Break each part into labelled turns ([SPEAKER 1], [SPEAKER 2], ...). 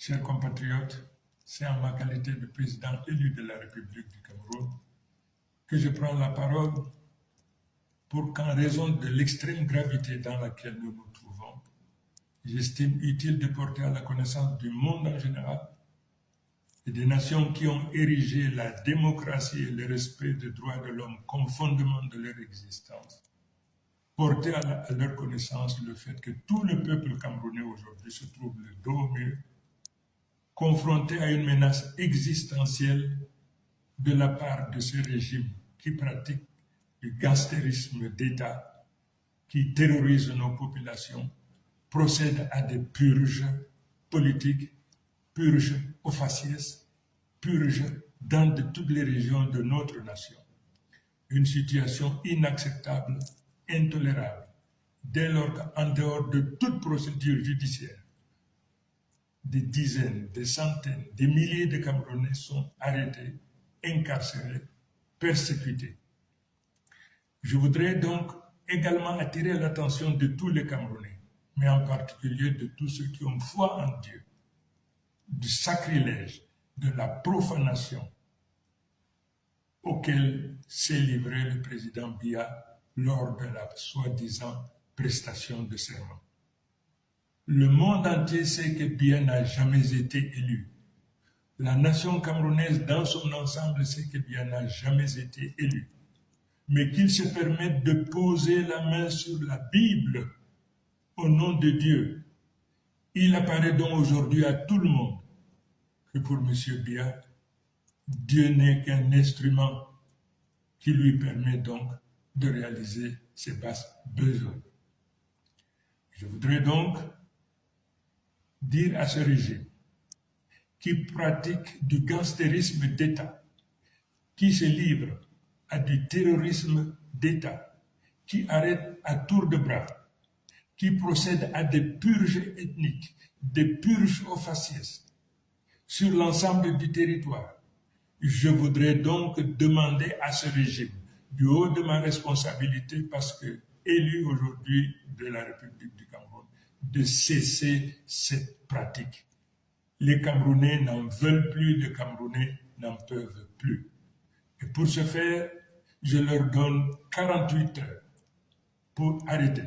[SPEAKER 1] Chers compatriotes, c'est en ma qualité de président élu de la République du Cameroun que je prends la parole pour qu'en raison de l'extrême gravité dans laquelle nous nous trouvons, j'estime utile de porter à la connaissance du monde en général et des nations qui ont érigé la démocratie et le respect des droits de l'homme comme fondement de leur existence, porter à leur connaissance le fait que tout le peuple camerounais aujourd'hui se trouve le dos au mur, confronté à une menace existentielle de la part de ce régime qui pratique du gangstérisme d'État, qui terrorise nos populations, procède à des purges politiques, purges aux faciès, purges dans toutes les régions de notre nation. Une situation inacceptable, intolérable, dès lors qu'en dehors de toute procédure judiciaire, des dizaines, des centaines, des milliers de Camerounais sont arrêtés, incarcérés, persécutés. Je voudrais donc également attirer l'attention de tous les Camerounais, mais en particulier de tous ceux qui ont foi en Dieu, du sacrilège, de la profanation auquel s'est livré le président Biya lors de la soi-disant prestation de serment. Le monde entier sait que Biya n'a jamais été élu. La nation camerounaise dans son ensemble sait que Biya n'a jamais été élu. Mais qu'il se permette de poser la main sur la Bible au nom de Dieu. Il apparaît donc aujourd'hui à tout le monde que pour M. Biya, Dieu n'est qu'un instrument qui lui permet donc de réaliser ses basses besoins. Je voudrais donc dire à ce régime qui pratique du gangstérisme d'État, qui se livre à du terrorisme d'État, qui arrête à tour de bras, qui procède à des purges ethniques, des purges aux faciès sur l'ensemble du territoire. Je voudrais donc demander à ce régime, du haut de ma responsabilité, parce que élu aujourd'hui de la République du Cameroun, de cesser cette pratique. Les Camerounais n'en veulent plus, les Camerounais n'en peuvent plus. Et pour ce faire, je leur donne 48 heures pour arrêter,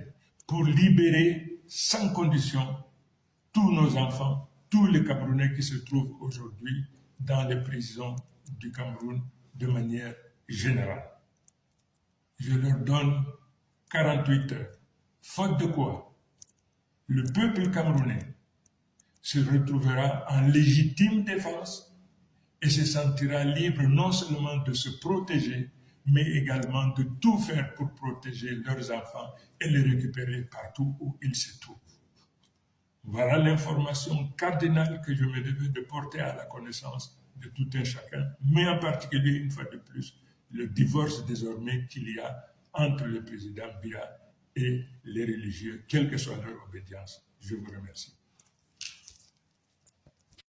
[SPEAKER 1] pour libérer sans condition tous nos enfants, tous les Camerounais qui se trouvent aujourd'hui dans les prisons du Cameroun de manière générale. Je leur donne 48 heures. Faute de quoi, le peuple camerounais se retrouvera en légitime défense et se sentira libre non seulement de se protéger, mais également de tout faire pour protéger leurs enfants et les récupérer partout où ils se trouvent. Voilà l'information cardinale que je me devais de porter à la connaissance de tout un chacun, mais en particulier, une fois de plus, le divorce désormais qu'il y a entre le président Biya et les religieux, quelle que soit leur obédience. Je vous remercie.